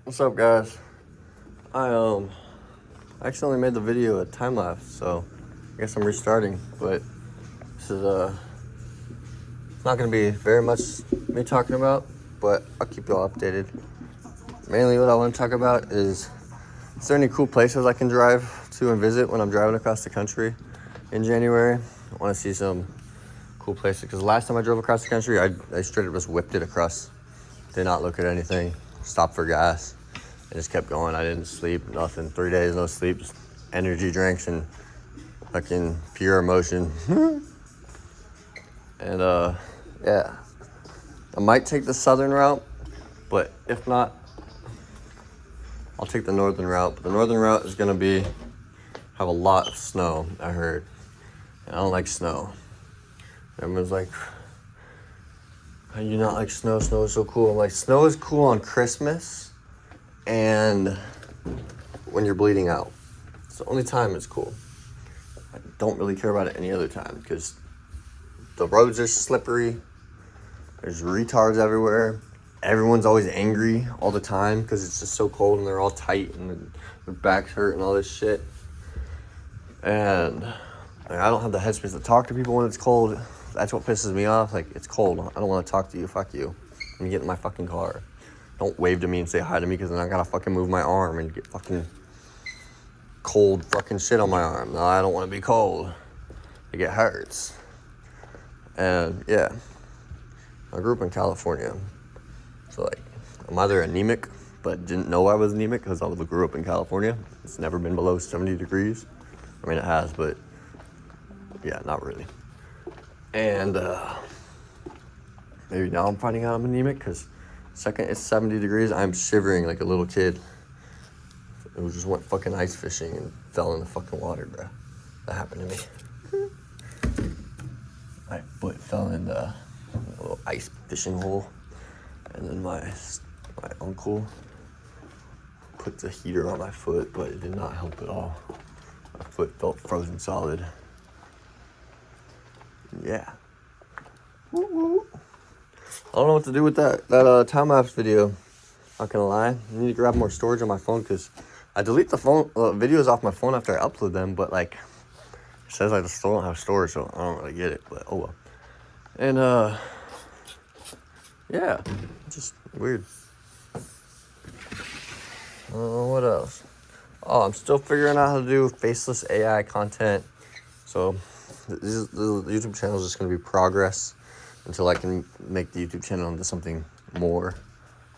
What's up, guys? I accidentally made the video a time lapse, so I guess I'm restarting. But this is it's not gonna be very much me talking about, but I'll keep y'all updated. Mainly, what I want to talk about is there any cool places I can drive to and visit when I'm driving across the country in January? I want to see some cool places because last time I drove across the country, I straight up just whipped it across. Did not look at anything. Stopped for gas. I just kept going. I didn't sleep, nothing. 3 days, no sleep, just energy drinks and fucking pure emotion. And, yeah. I might take the southern route, but if not, I'll take the northern route. But the northern route is going to have a lot of snow, I heard. And I don't like snow. Everyone's like, how do you not like snow? Snow is so cool. I'm like, snow is cool on Christmas and when you're bleeding out. It's the only time it's cool. I don't really care about it any other time because the roads are slippery. There's retards everywhere. Everyone's always angry all the time because it's just so cold and they're all tight and their backs hurt and all this shit. And I don't have the headspace to talk to people when it's cold. That's what pisses me off. Like, it's cold. I don't want to talk to you. Fuck you. Let me get in my fucking car. Don't wave to me and say hi to me because then I gotta fucking move my arm and get fucking cold fucking shit on my arm. No, I don't want to be cold. It hurts. And yeah, I grew up in California. So like, I'm either anemic, but didn't know I was anemic because I grew up in California. It's never been below 70 degrees. I mean, it has, but yeah, not really. And maybe now I'm finding out I'm anemic because second it's 70 degrees, I'm shivering like a little kid. It just went fucking ice fishing and fell in the fucking water, bro. That happened to me. My foot fell in the little ice fishing hole. And then my uncle put the heater on my foot, but it did not help at all. My foot felt frozen solid. Yeah. Woo-woo. I don't know what to do with that time-lapse video. Not gonna lie. I need to grab more storage on my phone because I delete the phone videos off my phone after I upload them, but like it says I just don't have storage, so I don't really get it, but oh well. And yeah, just weird. What else? Oh, I'm still figuring out how to do faceless AI content. So the YouTube channel is just going to be progress until I can make the YouTube channel into something more.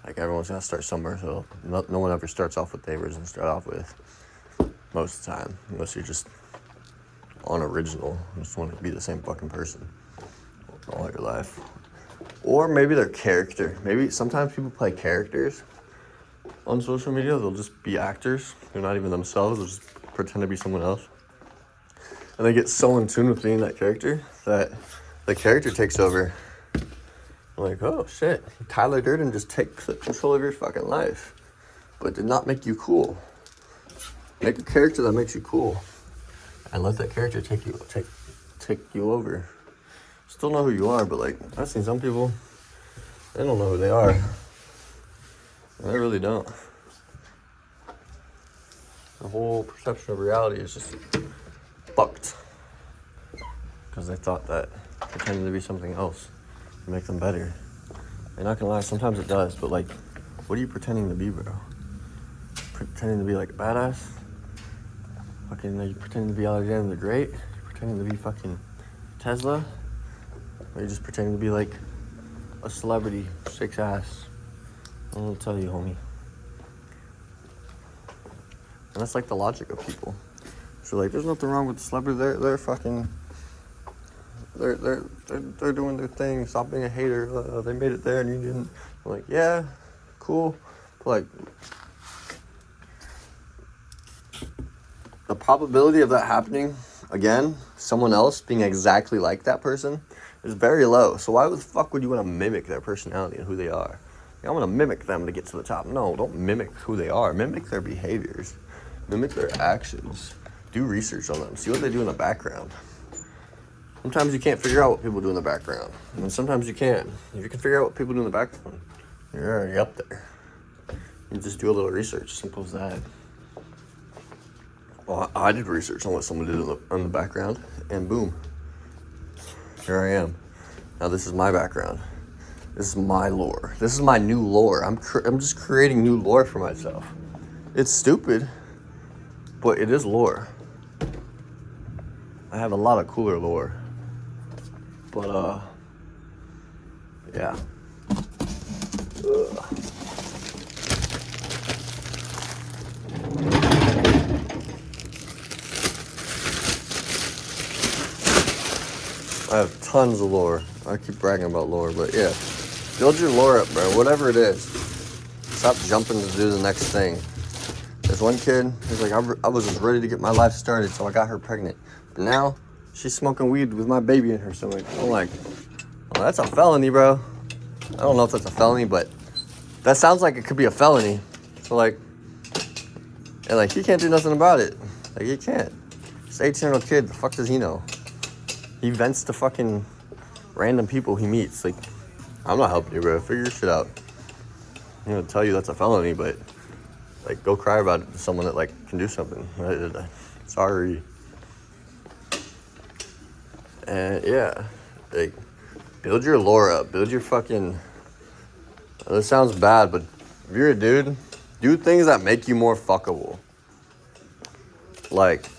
Like, everyone's going to start somewhere, so no one ever starts off what they originally start off with. Most of the time, unless you're just unoriginal. You just want to be the same fucking person all your life. Or maybe their character. Maybe sometimes people play characters on social media. They'll just be actors. They're not even themselves. They'll just pretend to be someone else. And they get so in tune with being that character that the character takes over. I'm like, oh shit, Tyler Durden just takes control of your fucking life. But did not make you cool. Make a character that makes you cool. And let that character take you over. Still know who you are, but like, I've seen some people, they don't know who they are. They really don't. The whole perception of reality is just fucked. Because they thought that pretending to be something else would make them better. I'm not gonna lie, sometimes it does, but like, what are you pretending to be, bro? Pretending to be like a badass? Fucking, are you pretending to be Alexander the Great? Are you pretending to be fucking Tesla? Or are you just pretending to be like a celebrity, shakes ass? I don't know what to tell you, homie. And that's like the logic of people. So like, there's nothing wrong with the celebrity. They're fucking, they're doing their thing. Stop being a hater. They made it there and you didn't. I'm like, yeah, cool. But like, the probability of that happening again, someone else being exactly like that person, is very low. So why the fuck would you want to mimic their personality and who they are? I want to mimic them to get to the top. No, don't mimic who they are. Mimic their behaviors. Mimic their actions. Do research on them. See what they do in the background. Sometimes you can't figure out what people do in the background. And sometimes you can. If you can figure out what people do in the background, you're already up there. You just do a little research, simple as that. Well, I did research on what someone did in the background, and boom, here I am. Now this is my background. This is my lore. This is my new lore. I'm just creating new lore for myself. It's stupid, but it is lore. I have a lot of cooler lore. But, yeah. Ugh. I have tons of lore. I keep bragging about lore, but yeah. Build your lore up, bro. Whatever it is. Stop jumping to do the next thing. There's one kid, he's like, I was just ready to get my life started, so I got her pregnant. But now, she's smoking weed with my baby in her stomach. I'm like, well, that's a felony, bro. I don't know if that's a felony, but that sounds like it could be a felony. So, like, and like, he can't do nothing about it. Like, he can't. He's an 18-year-old kid. The fuck does he know? He vents to fucking random people he meets. Like, I'm not helping you, bro. Figure your shit out. I'm gonna tell you that's a felony, but like, go cry about it to someone that like can do something. Sorry. And yeah, like, build your lore up. Build your fucking. This sounds bad, but if you're a dude, do things that make you more fuckable. Like,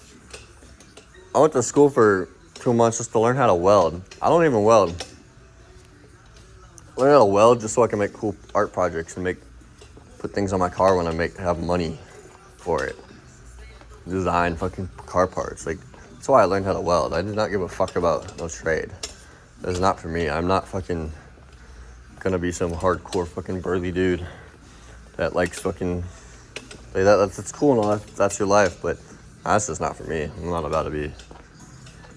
I went to school for 2 months just to learn how to weld. I don't even weld. I learned how to weld just so I can make cool art projects and put things on my car when I have money for it. Design fucking car parts. Like, that's why I learned how to weld. I did not give a fuck about no trade. That's not for me. I'm not fucking gonna be some hardcore fucking burly dude that likes fucking. Like, that's cool and all. That's your life, but that's just not for me. I'm not about to be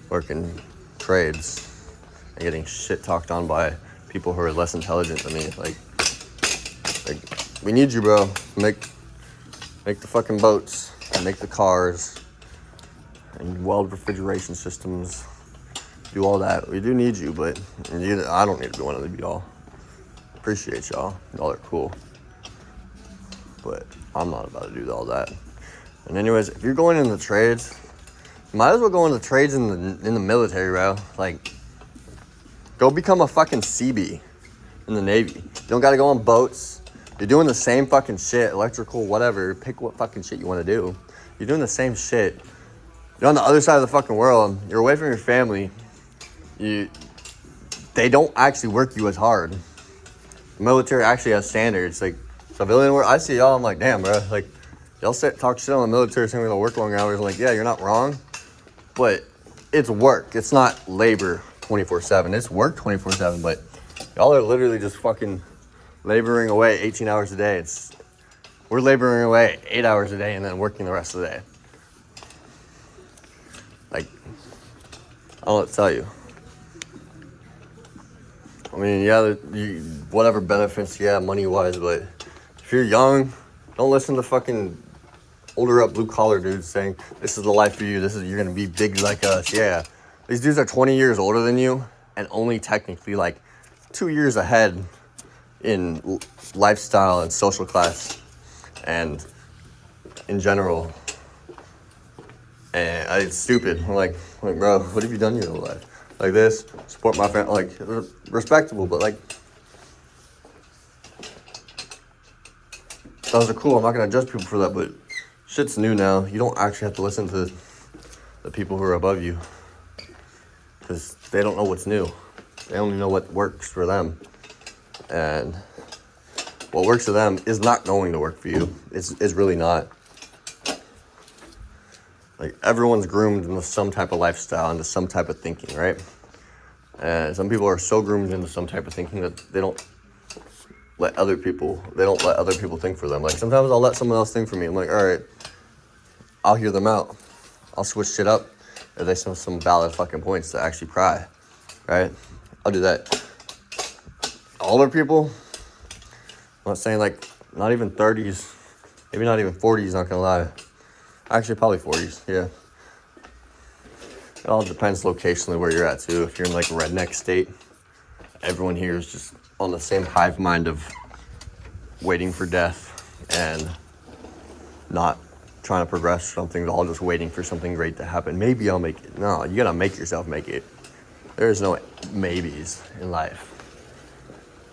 working trades and getting shit talked on by people who are less intelligent than me. Like we need you, bro. Make the fucking boats, and make the cars, and weld refrigeration systems. Do all that. We do need you, but I don't need to be one of y'all. Appreciate y'all. Y'all are cool. But I'm not about to do all that. And anyways, if you're going into trades, you might as well go into trades in the military, bro. Like, go become a fucking CB in the Navy. You don't gotta go on boats. You're doing the same fucking shit, electrical, whatever. Pick what fucking shit you want to do. You're doing the same shit. You're on the other side of the fucking world. You're away from your family. They don't actually work you as hard. The military actually has standards. Like, civilian work, I see y'all, I'm like, damn, bro. Like, y'all talk shit on the military saying we're gonna work long hours. I'm like, yeah, you're not wrong. But it's work. It's not labor 24/7. It's work 24/7, but y'all are literally just fucking laboring away 18 hours a day. We're laboring away 8 hours a day and then working the rest of the day. Like, I don't know what to tell you. I mean, yeah, whatever benefits, yeah, money-wise, but if you're young, don't listen to fucking older up blue-collar dudes saying, this is the life for you, you're gonna be big like us. Yeah, these dudes are 20 years older than you and only technically like 2 years ahead in lifestyle and social class and in general. And it's stupid. I'm like, bro, what have you done your whole life? Like this, support my family, like, respectable, but like, those are cool. I'm not gonna judge people for that, but shit's new now. You don't actually have to listen to the people who are above you because they don't know what's new. They only know what works for them. And what works for them is not going to work for you. It's really not. Like, everyone's groomed into some type of lifestyle, into some type of thinking, right? And some people are so groomed into some type of thinking that they don't let other people think for them. Like, sometimes I'll let someone else think for me. I'm like, all right, I'll hear them out. I'll switch shit up if they have some valid fucking points to actually cry, right? I'll do that. Older people, I'm not saying like, not even 30s, maybe not even 40s, not gonna lie. Actually, probably 40s, yeah. It all depends locationally where you're at, too. If you're in, like, a redneck state, everyone here is just on the same hive mind of waiting for death. and not trying to progress something, all just waiting for something great to happen. Maybe I'll make it. No, you gotta make yourself make it. There's no maybes in life.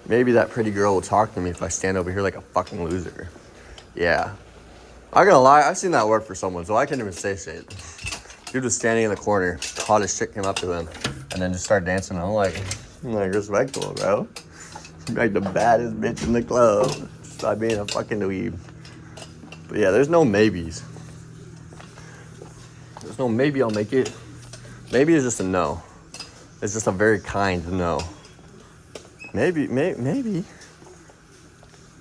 Maybe that pretty girl will talk to me if I stand over here like a fucking loser. Yeah. I'm gonna lie, I've seen that work for someone, so I can't even say shit. Dude was standing in the corner, hottest chick came up to him, and then just started dancing. I'm like respectful, bro. You're like the baddest bitch in the club. Just by being a fucking dweeb. But yeah, there's no maybes. There's no maybe I'll make it. Maybe it's just a no. It's just a very kind no. Maybe.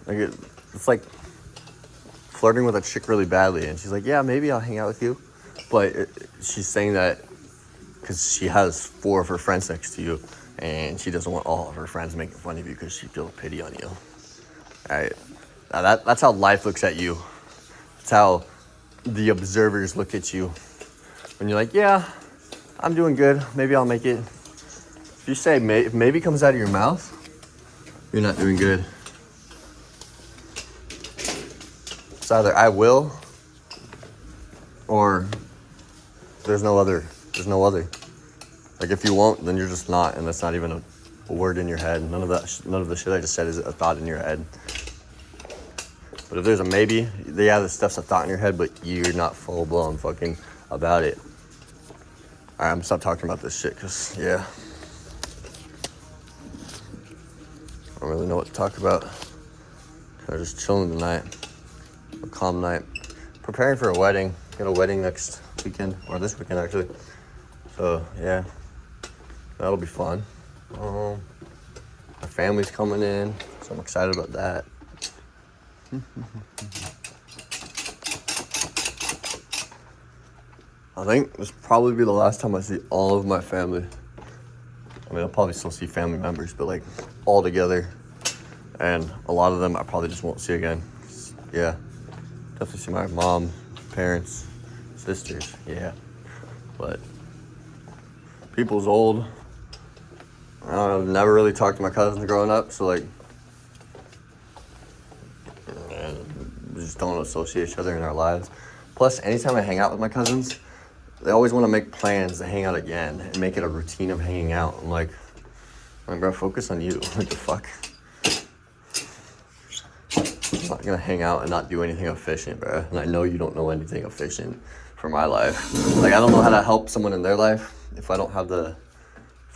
Like it's like flirting with a chick really badly, and she's like, yeah, maybe I'll hang out with you. But she's saying that because she has 4 of her friends next to you, and she doesn't want all of her friends making fun of you because she feels pity on you. All right, now that's how life looks at you. That's how the observers look at you. When you're like, yeah, I'm doing good. Maybe I'll make it. If you say if maybe comes out of your mouth, you're not doing good. It's either I will or there's no other. Like if you won't, then you're just not, and that's not even a word in your head. None of the shit I just said is a thought in your head. But if there's a maybe, yeah, the stuff's a thought in your head, but you're not full blown fucking about it. All right, I'm gonna stop talking about this shit, cause yeah, I don't really know what to talk about. I'm just chilling tonight, a calm night, preparing for a wedding. Got a wedding next weekend, or this weekend actually. So yeah, that'll be fun. My family's coming in, so I'm excited about that. I think this will probably be the last time I see all of my family. I mean, I'll probably still see family members, but like all together. And a lot of them I probably just won't see again. Yeah, definitely see my mom, parents, sisters, yeah. But people's old. I don't know, I've never really talked to my cousins growing up, so like, we just don't associate each other in our lives. Plus, anytime I hang out with my cousins, they always want to make plans to hang out again and make it a routine of hanging out. I'm like, bro, focus on you. What the fuck? I'm not gonna hang out and not do anything efficient, bro. And I know you don't know anything efficient for my life. Like, I don't know how to help someone in their life if I don't have if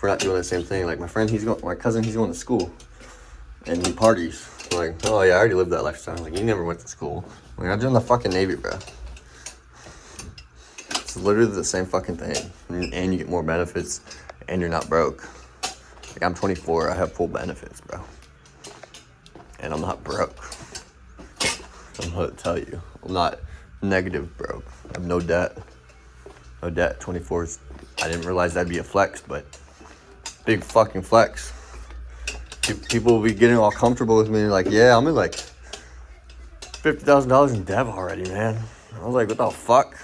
we're not doing the same thing. Like my cousin, he's going to school and he parties. I'm like, oh yeah, I already lived that lifestyle. Like, you never went to school. Like, I'm doing the fucking Navy, bro. It's literally the same fucking thing. And you get more benefits and you're not broke. Like, I'm 24, I have full benefits, bro. And I'm not broke. I don't know what to tell you. I'm not negative broke. I have no debt. No debt. 24's, I didn't realize that'd be a flex, but big fucking flex. People will be getting all comfortable with me, like, yeah, I'm in like $50,000 in debt already, man. I was like, what the fuck?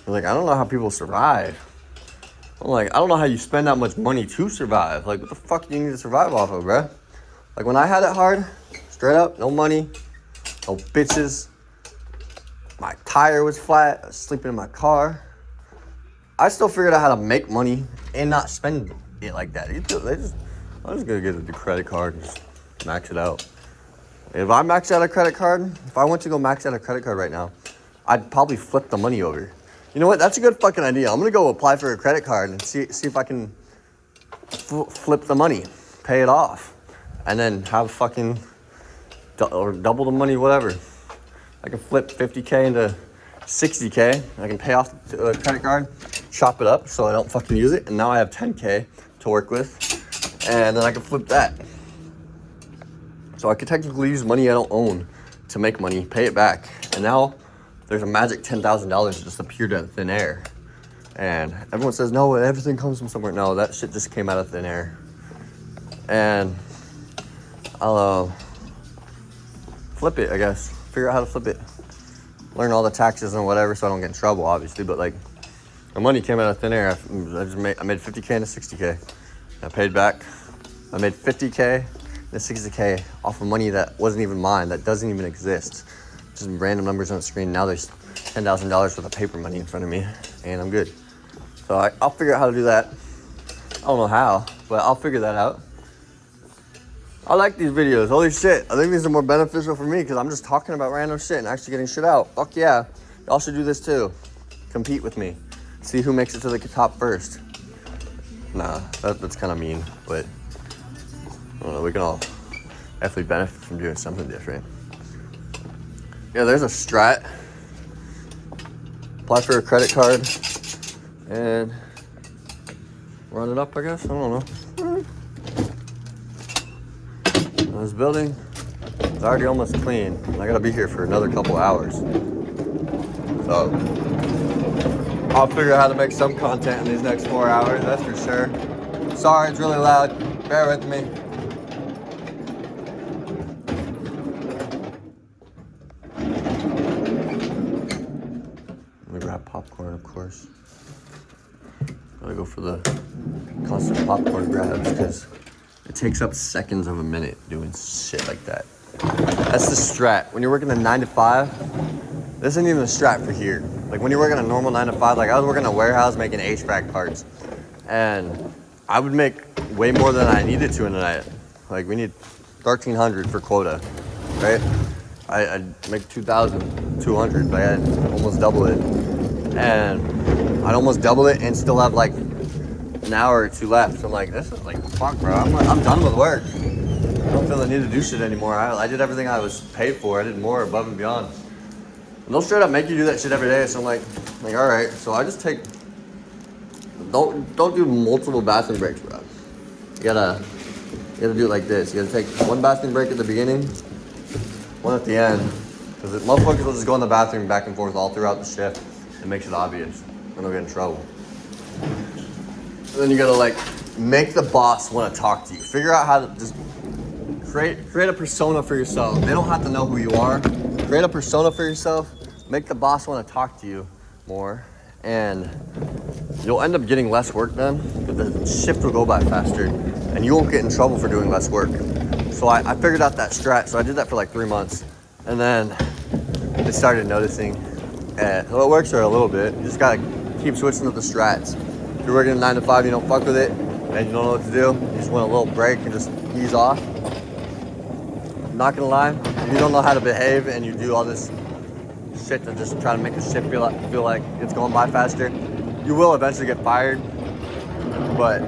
I'm like, I don't know how people survive. I'm like, I don't know how you spend that much money to survive. Like, what the fuck do you need to survive off of, bro? Like, when I had it hard, straight up, no money, no bitches, my tire was flat, I was sleeping in my car. I still figured out how to make money and not spend it like that. I'm just gonna get a credit card and just max it out. If I max out a credit card, if I went to go max out a credit card right now, I'd probably flip the money over. You know what? That's a good fucking idea. I'm gonna go apply for a credit card and see if I can flip the money, pay it off, and then have fucking or double the money, whatever. I can flip 50K into 60K. I can pay off the credit card, chop it up so I don't fucking use it, and now I have 10K to work with, and then I can flip that. So I could technically use money I don't own to make money, pay it back, and now there's a magic $10,000 that just appeared out of thin air. And everyone says, no, everything comes from somewhere. No, that shit just came out of thin air. And I'll flip it, I guess. Figure out how to flip it. Learn all the taxes and whatever so I don't get in trouble, obviously. But like, the money came out of thin air. I made 50K into 60K. I paid back. I made 50K the 60K off of money that wasn't even mine, that doesn't even exist. Just random numbers on the screen. Now there's $10,000 worth of paper money in front of me, and I'm good. So I'll figure out how to do that. I don't know how, but I'll figure that out. I like these videos. Holy shit. I think these are more beneficial for me because I'm just talking about random shit and actually getting shit out. Fuck yeah. Y'all should do this too. Compete with me. See who makes it to the top first. Nah, that's kind of mean, but I don't know. We can all definitely benefit from doing something different. Yeah, there's a strat. Apply for a credit card and run it up, I guess. I don't know. This building is already almost clean. I gotta be here for another couple hours. So I'll figure out how to make some content in these next 4 hours, that's for sure. Sorry, it's really loud. Bear with me. Let me grab popcorn, of course. Gotta go for the constant popcorn grabs because it takes up seconds of a minute doing shit like that. That's the strat. When you're working a 9 to 5, this isn't even a strat for here. Like when you're working a normal 9 to 5, like I was working in a warehouse making HVAC parts, and I would make way more than I needed to in a night. Like we need 1,300 for quota, right? I'd make 2,200, but I'd almost double it. And I'd almost double it and still have like an hour or two left. So I'm like, this is like, fuck, bro. I'm done with work. I don't feel the need to do shit anymore. I did everything I was paid for. I did more above and beyond. And they'll straight up make you do that shit every day. So I'm like, all right. So I just don't do multiple bathroom breaks, bro. You gotta do it like this. You gotta take one bathroom break at the beginning, one at the end. Because motherfuckers will just go in the bathroom back and forth all throughout the shift. It makes it obvious. And they'll get in trouble. And then you gotta like make the boss want to talk to you. Figure out how to just create a persona for yourself. They don't have to know who you are. Create a persona for yourself. Make the boss want to talk to you more, and you'll end up getting less work done. But the shift will go by faster, and you won't get in trouble for doing less work. So I figured out that strat. So I did that for like 3 months, and then I started noticing. Well, it works for a little bit. You just gotta keep switching up the strats. If you're working a 9 to 5, you don't fuck with it, and you don't know what to do, you just want a little break and just ease off. I'm not gonna lie, if you don't know how to behave and you do all this shit to just try to make the shit feel like it's going by faster, you will eventually get fired. But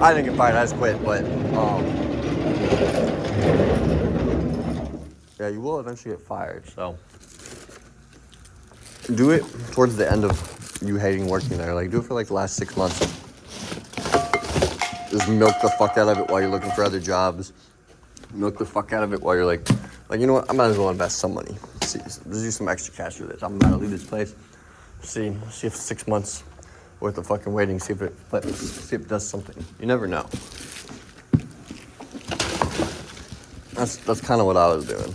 I didn't get fired, I just quit. But yeah, you will eventually get fired. So do it towards the end of you hating working there. Like do it for like the last 6 months. Just milk the fuck out of it while you're looking for other jobs. Milk the fuck out of it while you're like you know what, I might as well invest some money. Let's do some extra cash with this. I'm about to leave this place. See if 6 months worth of fucking waiting, see if it does something. You never know. That's kind of what I was doing.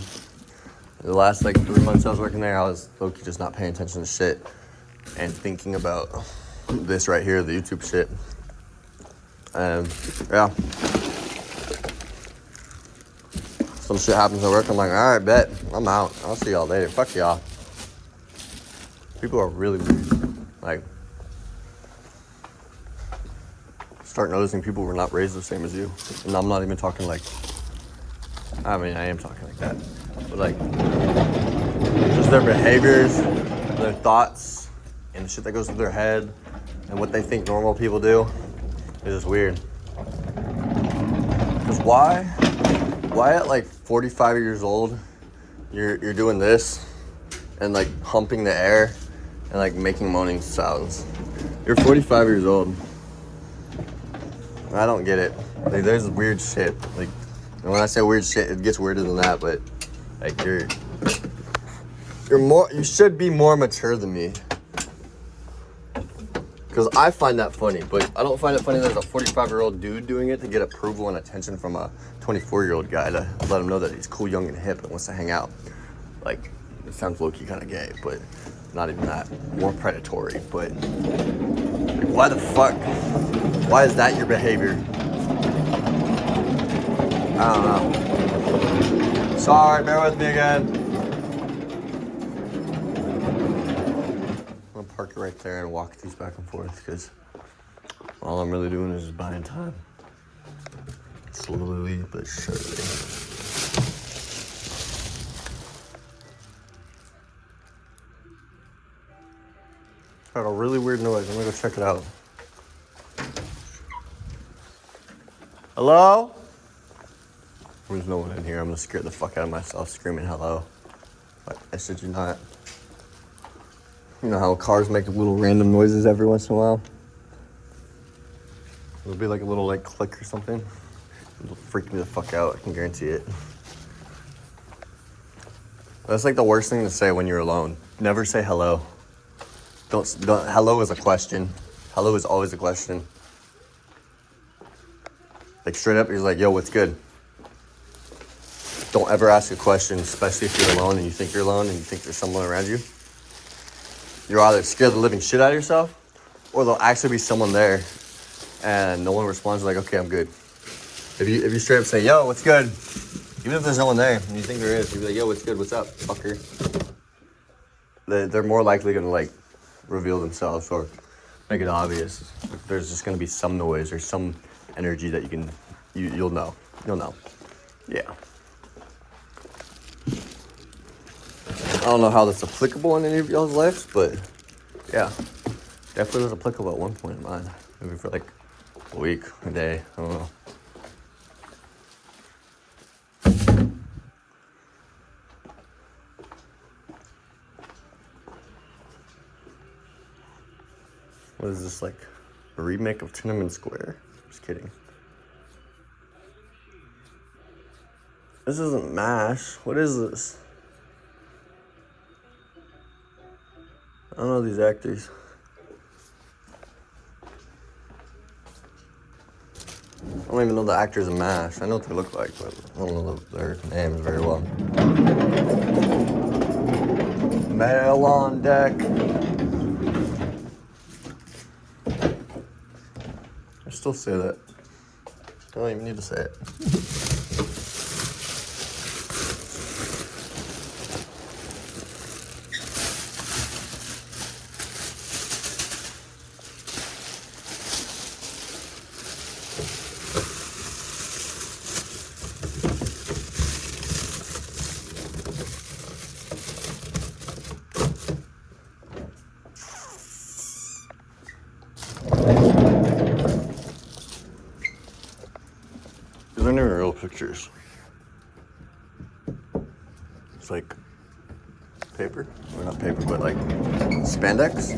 The last like 3 months I was working there, I was low-key just not paying attention to shit and thinking about this right here, the YouTube shit. And yeah. Some shit happens at work, I'm like, all right, bet. I'm out. I'll see y'all later. Fuck y'all. People are really weird. Like, start noticing people were not raised the same as you. And I'm not even talking like, I mean, I am talking like that. But like, just their behaviors, their thoughts, and the shit that goes through their head, and what they think normal people do is just weird. Because why at like 45 years old, you're doing this, and like humping the air, and like making moaning sounds? You're 45 years old. I don't get it. Like, there's weird shit. Like, and when I say weird shit, it gets weirder than that, but like you should be more mature than me. Because I find that funny, but I don't find it funny that there's a 45-year-old dude doing it to get approval and attention from a 24-year-old guy to let him know that he's cool, young, and hip and wants to hang out. Like, it sounds low-key kind of gay, but not even that. More predatory, but like, why the fuck? Why is that your behavior? I don't know. Sorry, bear with me again. I'm gonna park it right there and walk these back and forth because all I'm really doing is just buying time. Slowly but surely. Got a really weird noise. I'm gonna go check it out. Hello? There's no one in here. I'm gonna scare the fuck out of myself screaming hello. But I should you not. You know how cars make little random noises every once in a while? It'll be like a little like click or something. It'll freak me the fuck out, I can guarantee it. That's like the worst thing to say when you're alone. Never say hello. Don't hello is a question. Hello is always a question. Like straight up, he's like, yo, what's good? Don't ever ask a question, especially if you're alone and you think you're alone and you think there's someone around you. You're either scared the living shit out of yourself, or there'll actually be someone there and no one responds like, okay, I'm good. If you straight up say, yo, what's good? Even if there's no one there and you think there is, you'll be like, yo, what's good? What's up, fucker? They're more likely gonna like reveal themselves or make it obvious. There's just gonna be some noise or some energy that you'll know. You'll know. Yeah. I don't know how that's applicable in any of y'all's lives, but yeah, definitely was applicable at one point in mine. Maybe for like a week, a day, I don't know. What is this, like a remake of Tiananmen Square? Just kidding. This isn't MASH. What is this? I don't know these actors. I don't even know the actors in MASH. I know what they look like, but I don't know their names very well. Mail on deck. I still say that. Don't even need to say it. These aren't even real pictures. It's like paper, or not paper, but like spandex.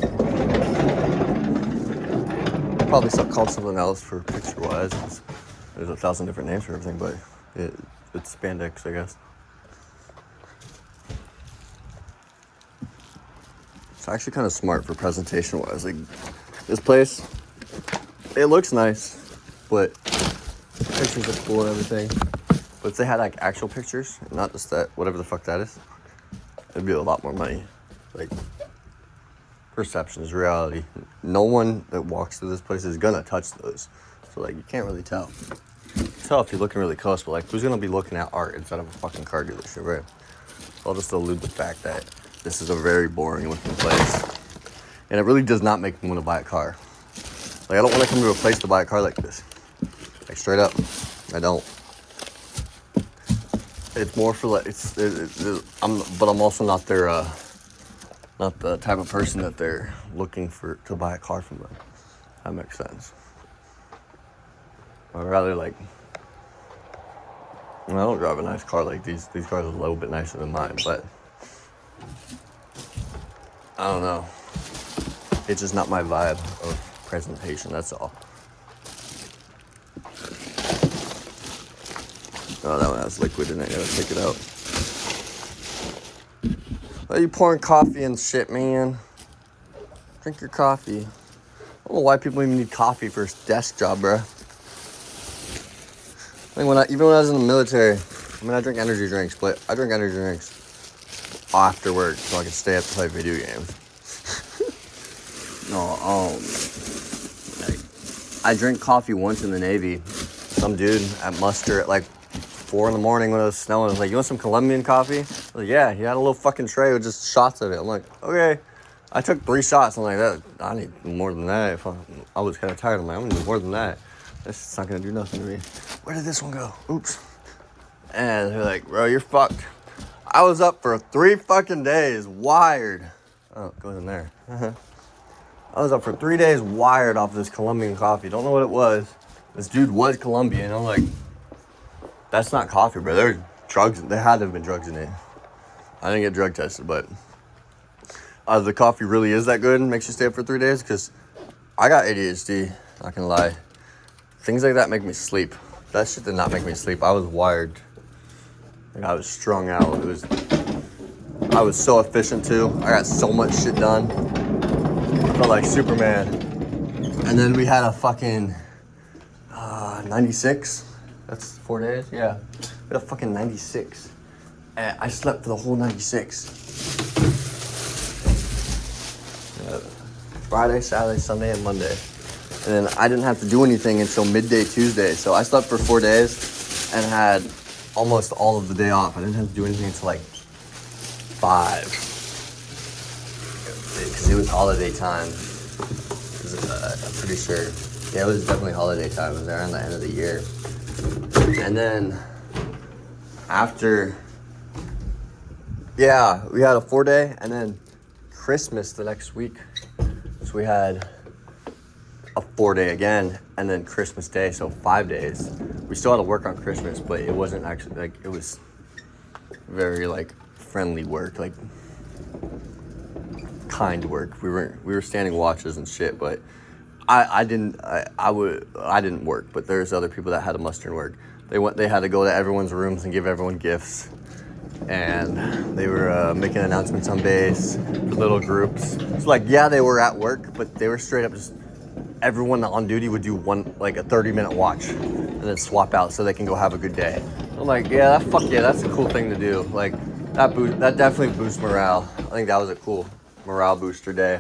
Probably called something else for picture-wise. There's 1,000 different names for everything, but it's spandex, I guess. It's actually kind of smart for presentation-wise. Like this place, it looks nice, but pictures are cool and everything. But if they had like actual pictures, not just that, whatever the fuck that is, it'd be a lot more money. Like, perception is reality. No one that walks through this place is gonna touch those. So like, you can't really tell. You can tell if you're looking really close, but like, who's gonna be looking at art instead of a fucking car dealership, right? I'll just allude the fact that this is a very boring looking place. And it really does not make me want to buy a car. Like, I don't want to come to a place to buy a car like this. Like, straight up, I don't. It's more for like, but I'm also not their, not the type of person that they're looking to buy a car from them. That makes sense. I'd rather like, I don't drive a nice car like these. These cars are a little bit nicer than mine, but I don't know. It's just not my vibe of presentation, that's all. Oh, that one has liquid in it. I gotta take it out. Why are you pouring coffee and shit, man? Drink your coffee. I don't know why people even need coffee for a desk job, bro. Like even when I was in the military, I mean, I drink energy drinks, but I drink energy drinks after work so I can stay up to play video games. No, like, I drank coffee once in the Navy. Some dude at muster at like 4 in the morning when it was snowing. I was like, you want some Colombian coffee? I was like, yeah. He had a little fucking tray with just shots of it. I'm like, okay. I took 3 shots. I'm like, I need more than that. If I was kind of tired. I'm like, I'm going to need more than that. This is not going to do nothing to me. Where did this one go? Oops. And they're like, bro, you're fucked. I was up for 3 fucking days, wired. Oh, it goes in there. I was up for 3 days, wired off this Colombian coffee. Don't know what it was. This dude was Colombian. I'm like, that's not coffee, bro. There's drugs. There had to have been drugs in it. I didn't get drug tested, but the coffee really is that good and makes you stay up for 3 days? Because I got ADHD, not gonna lie. Things like that make me sleep. That shit did not make me sleep. I was wired. Like, I was strung out. I was so efficient too. I got so much shit done. Felt like Superman. And then we had a fucking 96. That's 4 days? Yeah. We had a fucking 96. And I slept for the whole 96. Friday, Saturday, Sunday, and Monday. And then I didn't have to do anything until midday Tuesday. So I slept for 4 days and had almost all of the day off. I didn't have to do anything until like 5. Because it was holiday time. I'm pretty sure. Yeah, it was definitely holiday time. It was around the end of the year. And then after, yeah, we had a 4 day and then Christmas the next week. So we had a 4 day again and then Christmas Day, so 5 days. We still had to work on Christmas, but it wasn't actually like, it was very like friendly work, like kind work. We were standing watches and shit, but I didn't work, but there's other people that had to muster and work. They had to go to everyone's rooms and give everyone gifts. And they were making announcements on base, little groups. So like, yeah, they were at work, but they were straight up just, everyone on duty would do like a 30-minute watch and then swap out so they can go have a good day. I'm like, yeah, fuck yeah, that's a cool thing to do. Like, that definitely boosts morale. I think that was a cool morale booster day.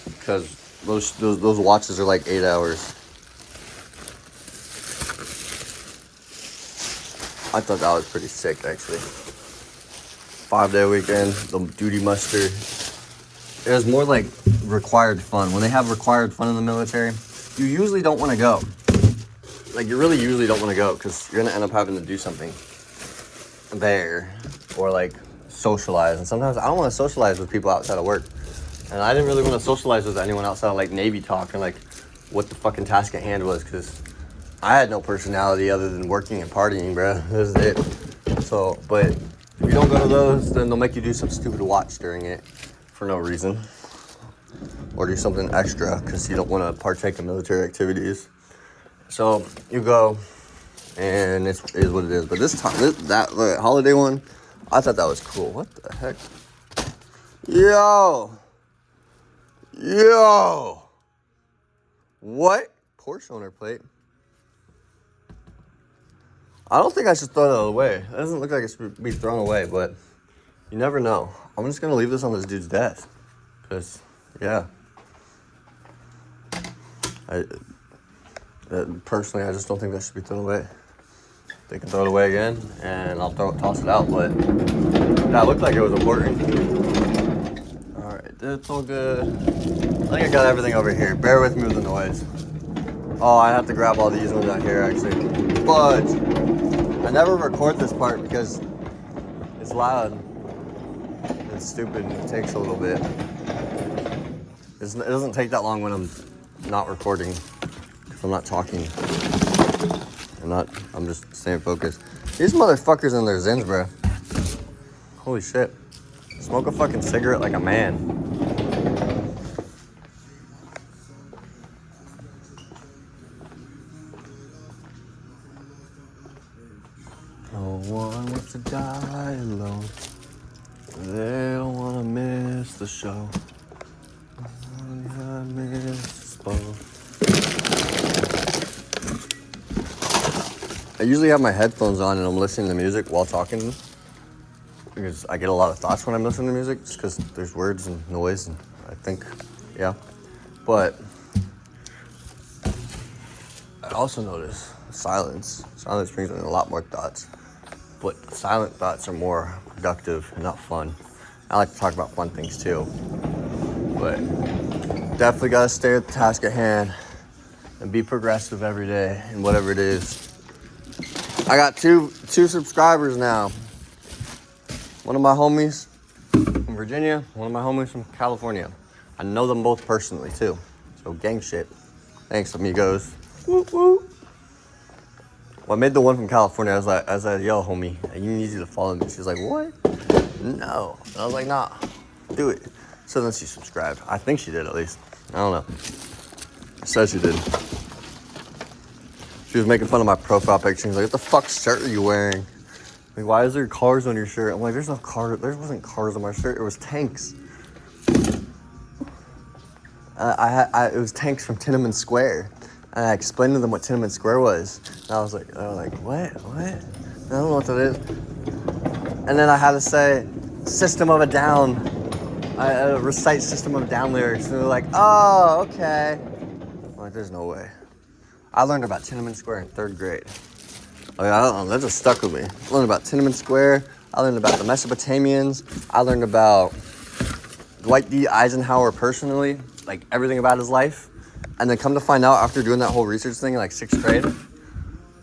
Because those watches are like 8 hours. I thought that was pretty sick, actually. 5 day weekend, the duty muster. It was more like required fun. When they have required fun in the military, you usually don't want to go. Like, you really usually don't want to go because you're going to end up having to do something there or like socialize. And sometimes I don't want to socialize with people outside of work. And I didn't really want to socialize with anyone outside of like Navy talk and like what the fucking task at hand was, because I had no personality other than working and partying, bro. This is it. So, but if you don't go to those, then they'll make you do some stupid watch during it for no reason. Or do something extra because you don't want to partake in military activities. So you go, and it is what it is. But this time, that holiday one, I thought that was cool. What the heck? Yo! What? Porsche owner plate. I don't think I should throw that away. It doesn't look like it should be thrown away, but you never know. I'm just going to leave this on this dude's desk. Because, yeah. Personally, I just don't think that should be thrown away. They can throw it away again, and I'll toss it out, but that looked like it was important. Alright, it's all good. I think I got everything over here. Bear with me with the noise. Oh, I have to grab all these ones out here, actually. But I never record this part because it's loud. It's stupid and it takes a little bit. It doesn't take that long when I'm not recording because I'm not talking. I'm just staying focused. These motherfuckers in their zins, bro. Holy shit. Smoke a fucking cigarette like a man. No one wants to die alone. They don't want to miss the show. I miss both. I usually have my headphones on and I'm listening to music while talking because I get a lot of thoughts when I'm listening to music just because there's words and noise and I think, yeah. But also notice silence. Silence brings in a lot more thoughts. But silent thoughts are more productive and not fun. I like to talk about fun things too. But definitely gotta stay at the task at hand and be progressive every day in whatever it is. I got two subscribers now. One of my homies from Virginia, one of my homies from California. I know them both personally too. So gang shit. Thanks, amigos. Woo woo. Well, I made the one from California. I was like, yo, homie, you need to follow me. She's like, what? No. And I was like, nah, do it. So then she subscribed. I think she did at least. I don't know. Says she did. She was making fun of my profile picture. She's like, what the fuck shirt are you wearing? Like, why is there cars on your shirt? I'm like, there's no cars. There wasn't cars on my shirt. It was tanks. It was tanks from Tiananmen Square. And I explained to them what Tiananmen Square was. And I was like, what? I don't know what that is. And then I had to say, System of a Down. I recite System of a Down lyrics. And they're like, oh, okay. I'm like, there's no way. I learned about Tiananmen Square in 3rd grade. Like, I don't know, that just stuck with me. I learned about Tiananmen Square. I learned about the Mesopotamians. I learned about Dwight D. Eisenhower personally, like everything about his life. And then come to find out after doing that whole research thing in like 6th grade,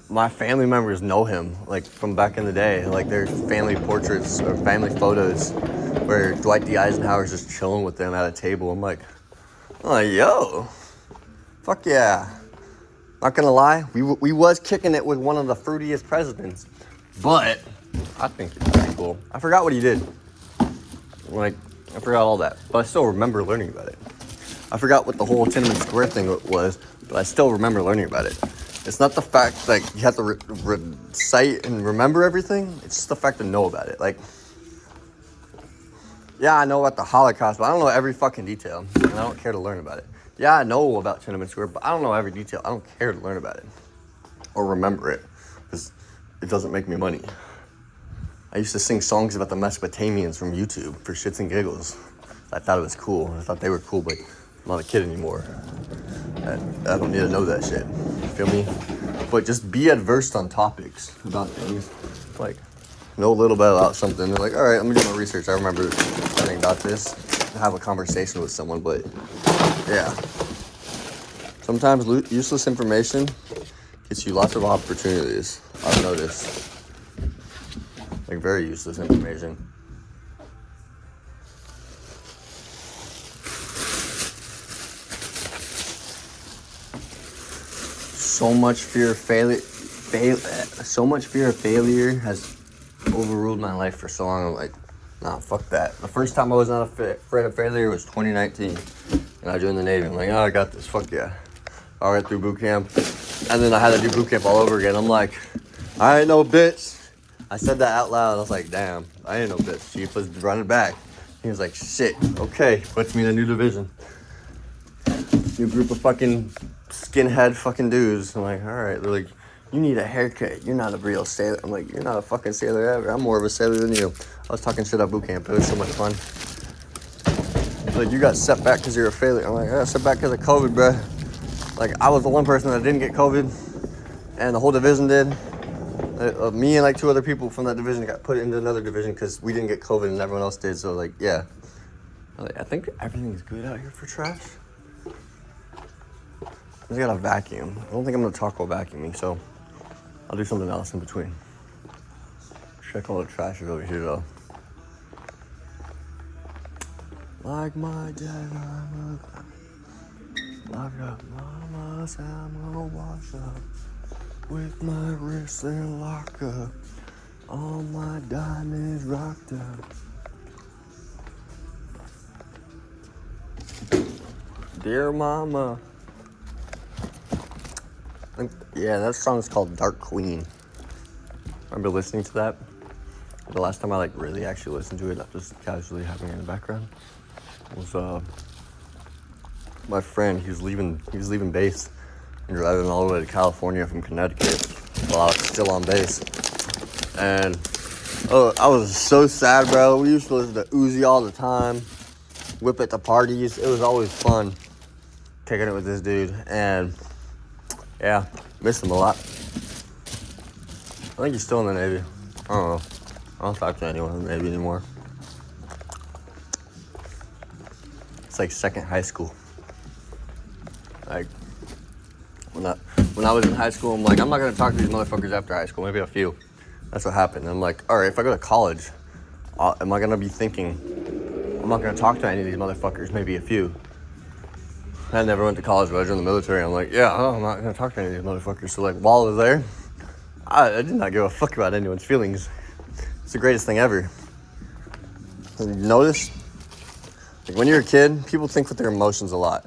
my family members know him, like from back in the day. Like there's family portraits or family photos where Dwight D. Eisenhower's just chilling with them at a table. I'm like, yo, fuck yeah. Not gonna lie, we was kicking it with one of the fruitiest presidents, but I think it's pretty cool. I forgot what he did. Like, I forgot all that, but I still remember learning about it. I forgot what the whole Tiananmen Square thing was, but I still remember learning about it. It's not the fact that you have to recite and remember everything. It's just the fact to know about it. Like, yeah, I know about the Holocaust, but I don't know every fucking detail, and I don't care to learn about it. Yeah, I know about Tiananmen Square, but I don't know every detail. I don't care to learn about it or remember it because it doesn't make me money. I used to sing songs about the Mesopotamians from YouTube for shits and giggles. I thought it was cool. I thought they were cool, but I'm not a kid anymore. I don't need to know that shit. You feel me? But just be adversed on topics about things. Like, know a little bit about something. They're like, all right, let me do my research. I remember learning about this. Have a conversation with someone, but yeah. Sometimes useless information gets you lots of opportunities. I've noticed. Like very useless information. So much fear of failure. So much fear of failure has overruled my life for so long. I'm like, nah, fuck that. The first time I was not afraid of failure was 2019. And I joined the Navy. I'm like, oh, I got this. Fuck yeah. I went through boot camp. And then I had to do boot camp all over again. I'm like, I ain't no bitch. I said that out loud. I was like, damn, I ain't no bitch. Chief was running back. He was like, shit, okay. Puts me in a new division. New group of fucking skinhead fucking dudes. I'm like, all right. They're like, you need a haircut. You're not a real sailor. I'm like, you're not a fucking sailor ever. I'm more of a sailor than you. I was talking shit at boot camp. It was so much fun. Like, you got set back because you're a failure. I'm like, I got set back because of COVID, bro. Like, I was the one person that didn't get COVID, and the whole division did. Me and like 2 other people from that division got put into another division because we didn't get COVID and everyone else did. So, like, yeah. I think everything's good out here for trash. I just got a vacuum. I don't think I'm going to talk about vacuuming, so I'll do something else in between. Check all the trash is over here, though. Like my dad, lock up, mama, I'm gonna wash up with my wrists in lock up. All my diamonds rocked up. Dear mama. Yeah, that song is called Dark Queen. Remember listening to that? The last time I like really actually listened to it, not just casually having it in the background, was my friend. He was leaving base and driving all the way to California from Connecticut while I was still on base. And I was so sad, bro. We used to listen to Uzi all the time, whip at the parties. It was always fun kicking it with this dude. And Yeah, miss him a lot. I think he's still in the Navy. I don't know. I don't talk to anyone in the Navy anymore. It's like second high school. Like, when I was in high school, I'm like, I'm not going to talk to these motherfuckers after high school. Maybe a few. That's what happened. And I'm like, all right, if I go to college, am I going to be thinking, I'm not going to talk to any of these motherfuckers, maybe a few. I never went to college, but I joined the military. I'm like, yeah, I'm not going to talk to any of these motherfuckers. So, like, while I was there, I did not give a fuck about anyone's feelings. It's the greatest thing ever. And you notice, like, when you're a kid, people think with their emotions a lot.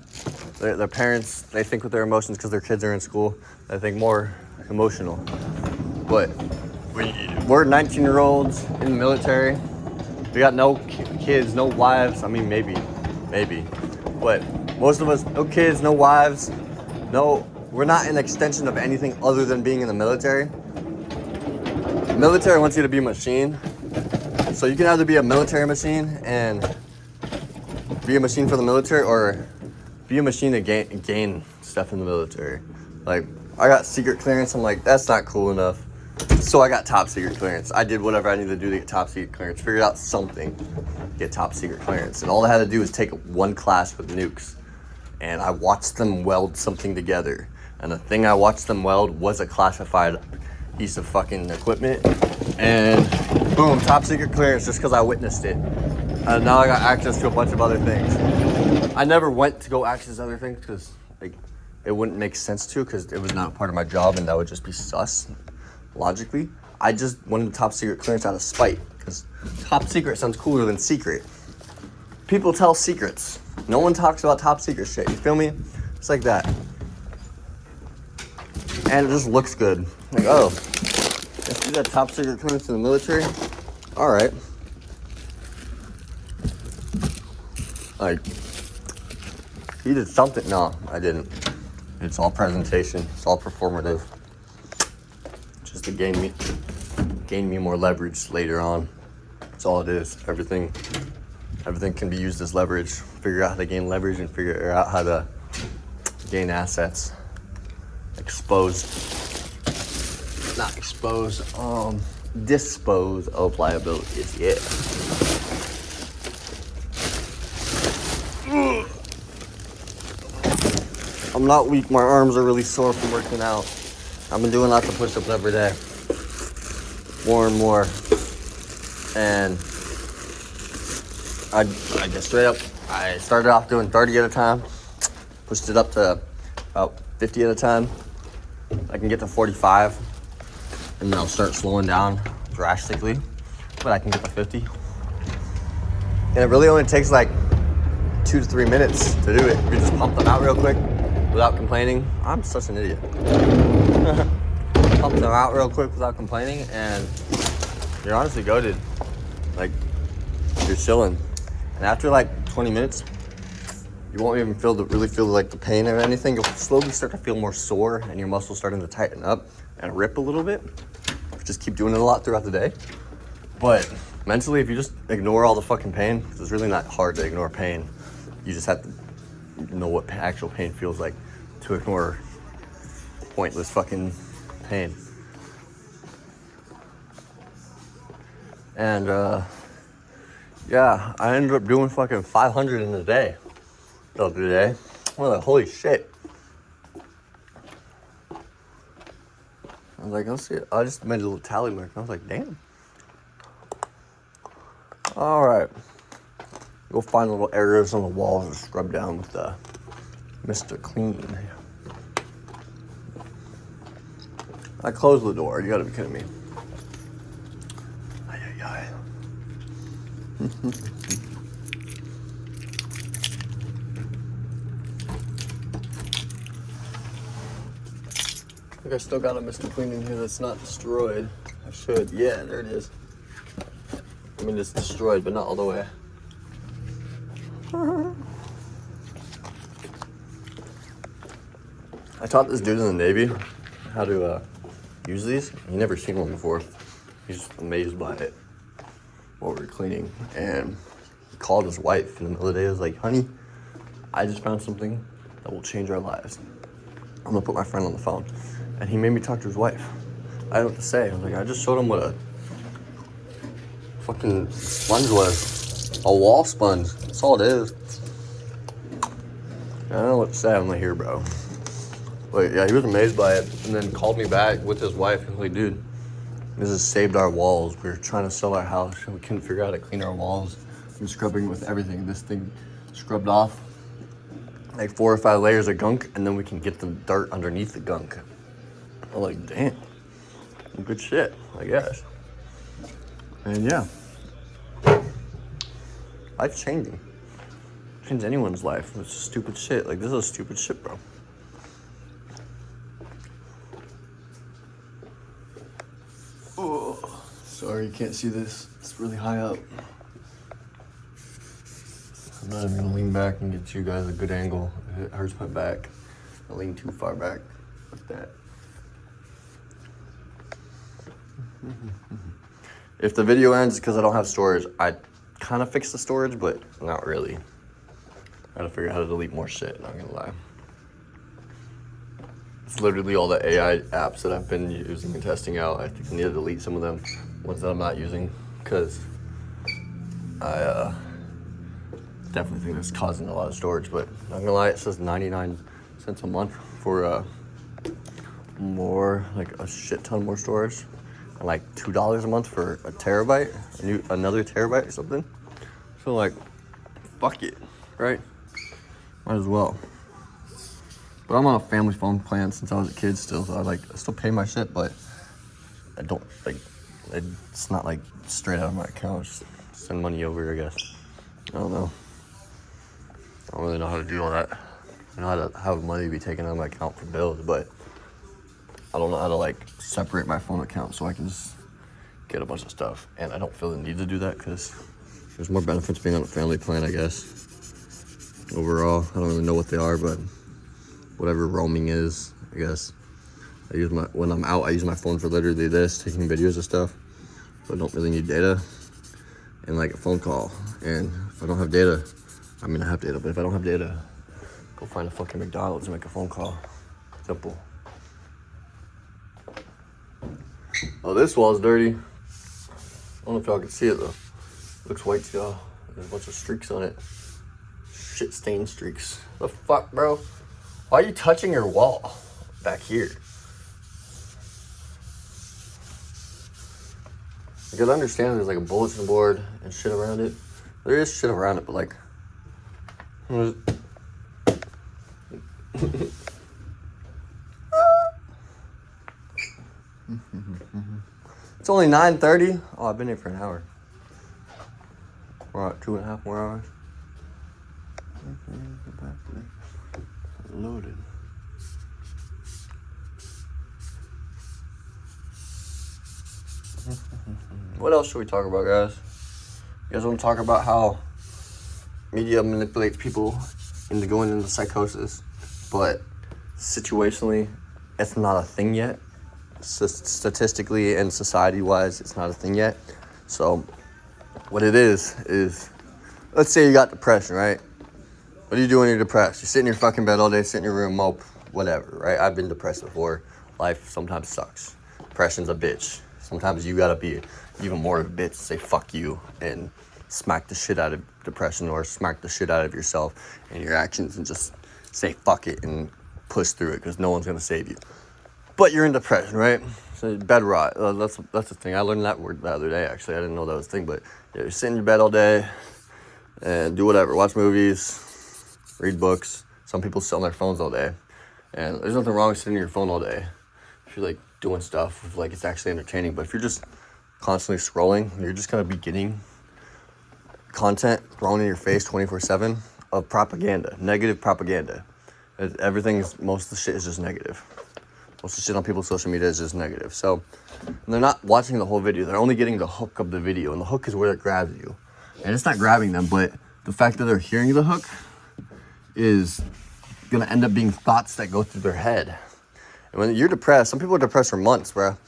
Their parents, they think with their emotions because their kids are in school. They think more emotional. But we're 19-year-olds in the military. We got no kids, no wives. I mean, maybe. But most of us, no kids, no wives. No, we're not an extension of anything other than being in the military. The military wants you to be a machine. So you can either be a military machine and be a machine for the military, or be a machine to gain stuff in the military. Like, I got secret clearance. I'm like, that's not cool enough. So I got top secret clearance. I did whatever I needed to do to get top secret clearance. Figured out something to get top secret clearance. And all I had to do was take one class with nukes. And I watched them weld something together. And the thing I watched them weld was a classified piece of fucking equipment. And boom, top secret clearance just because I witnessed it. And now I got access to a bunch of other things. I never went to go access other things because, like, it wouldn't make sense to, because it was not part of my job and that would just be sus, logically. I just wanted top secret clearance out of spite, because top secret sounds cooler than secret. People tell secrets. No one talks about top secret shit, you feel me? It's like that. And it just looks good. Like, oh, if you got top secret clearance in the military, all right. Like, he did something. No, I didn't. It's all presentation. It's all performative. Just to gain me more leverage later on. That's all it is. Everything can be used as leverage. Figure out how to gain leverage and figure out how to gain assets. Dispose of liabilities. Yeah. I'm not weak. My arms are really sore from working out. I've been doing lots of push-ups every day. More and more. And I just straight up, I started off doing 30 at a time. Pushed it up to about 50 at a time. I can get to 45. And then I'll start slowing down drastically. But I can get to 50. And it really only takes like 2 to 3 minutes to do it. You just pump them out real quick without complaining. I'm such an idiot. Pump them out real quick without complaining, and you're honestly goated. Like, you're chilling. And after like 20 minutes, you won't even really feel like the pain or anything. You'll slowly start to feel more sore, and your muscles starting to tighten up and rip a little bit. Just keep doing it a lot throughout the day. But mentally, if you just ignore all the fucking pain, because it's really not hard to ignore pain. You just have to know what actual pain feels like to ignore pointless fucking pain. And yeah, I ended up doing fucking 500 in a day the other day. I was like, holy shit. I was like, let's see. I just made a little tally mark. I was like, damn. All right. Go find little areas on the walls and scrub down with the Mr. Clean. I closed the door. You gotta be kidding me. Ay, ay, ay. I think I still got a Mr. Clean in here that's not destroyed. I should. Yeah, there it is. I mean, it's destroyed, but not all the way. I taught this dude in the Navy how to use these. He never seen one before. He's just amazed by it while we were cleaning. And he called his wife in the middle of the day. He was like, honey, I just found something that will change our lives. I'm gonna put my friend on the phone. And he made me talk to his wife. I don't know what to say. I was like, I just showed him what a fucking sponge was. A wall sponge. That's all it is. I don't know what to say. I'm like, here, bro. But yeah, he was amazed by it. And then called me back with his wife. He was like, dude, this has saved our walls. We were trying to sell our house and we couldn't figure out how to clean our walls. We were scrubbing with everything. This thing scrubbed off like 4 or 5 layers of gunk, and then we can get the dirt underneath the gunk. I'm like, damn, good shit, I guess. And yeah, life's changing. Change anyone's life. It's stupid shit. Like, this is stupid shit, bro. Oh, sorry you can't see this. It's really high up. I'm not even gonna lean back and get you guys a good angle. It hurts my back. I lean too far back like that. If the video ends because I don't have storage, I kind of fixed the storage, but not really. I gotta figure out how to delete more shit, not gonna lie. It's literally all the AI apps that I've been using and testing out. I think I need to delete some of them, ones that I'm not using, because I definitely think it's causing a lot of storage. But not gonna lie, it says 99 cents a month for more, like a shit ton more storage, and like $2 a month for a terabyte, another terabyte or something. So like, fuck it, right? Might as well. But I'm on a family phone plan since I was a kid still, so I still pay my shit, but I don't, like, it's not like straight out of my account. Just send money over, I guess. I don't know. I don't really know how to do all that. I know how to have money be taken out of my account for bills, but I don't know how to, like, separate my phone account so I can just get a bunch of stuff. And I don't feel the need to do that because there's more benefits being on a family plan, I guess. Overall, I don't really know what they are, but whatever roaming is, I guess. When I'm out, I use my phone for literally this, taking videos of stuff. So I don't really need data and like a phone call. And if I don't have data, I mean, I have data, but if I don't have data, go find a fucking McDonald's and make a phone call. Simple. Oh, this wall's dirty. I don't know if y'all can see it though. It looks white to y'all. There's a bunch of streaks on it. Shit stain streaks. The fuck, bro? Why are you touching your wall back here? I can understand there's like a bulletin board and shit around it. There is shit around it, but like... It's only 9:30. Oh, I've been here for an hour. We're at 2.5 more hours. Loaded. What else should we talk about, guys? You guys want to talk about how media manipulates people into going into psychosis, but situationally, it's not a thing yet. Statistically and society-wise, it's not a thing yet. So, what it is, let's say you got depression, right? What do you do when you're depressed? You sit in your fucking bed all day, sit in your room, mope, whatever, right? I've been depressed before. Life sometimes sucks. Depression's a bitch. Sometimes you gotta be even more of a bitch, say fuck you, and smack the shit out of depression or smack the shit out of yourself and your actions and just say fuck it and push through it because no one's gonna save you. But you're in depression, right? So bed rot, that's the thing. I learned that word the other day, actually. I didn't know that was a thing, but yeah, you sit in your bed all day and do whatever, watch movies, read books. Some people sit on their phones all day. And there's nothing wrong with sitting on your phone all day if you're like doing stuff, if, like it's actually entertaining. But if you're just constantly scrolling, you're just gonna be getting content thrown in your face 24/7 of propaganda, negative propaganda. Most of the shit is just negative. Most of the shit on people's social media is just negative. So they're not watching the whole video. They're only getting the hook of the video, and the hook is where it grabs you. And it's not grabbing them, but the fact that they're hearing the hook is gonna end up being thoughts that go through their head. And when you're depressed, some people are depressed for months, bro.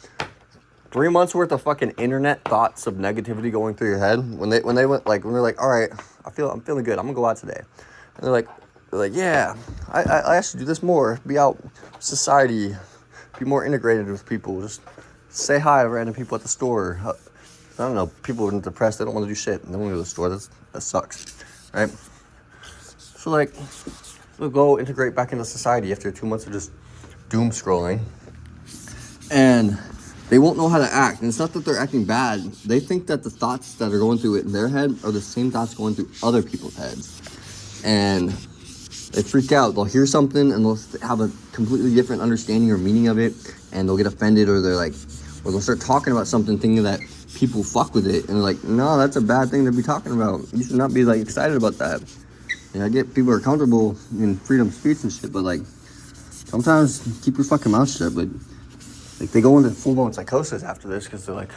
3 months worth of fucking internet thoughts of negativity going through your head. When they're like, all right, I'm feeling good. I'm gonna go out today. And they're like, they're like, yeah, I should do this more. Be out society, be more integrated with people. Just say hi to random people at the store. I don't know. People are depressed. They don't want to do shit. They don't want to go to the store. That sucks, right? So like, they'll go integrate back into society after 2 months of just doom scrolling, and they won't know how to act. And it's not that they're acting bad. They think that the thoughts that are going through it in their head are the same thoughts going through other people's heads. And they freak out. They'll hear something and they'll have a completely different understanding or meaning of it, and they'll get offended, or they're like, or they'll start talking about something thinking that people fuck with it, and they're like, no, that's a bad thing to be talking about. You should not be like excited about that. I get people are comfortable in freedom of speech and shit, but like, sometimes keep your fucking mouth shut. But like, they go into full-blown psychosis after this because they're like,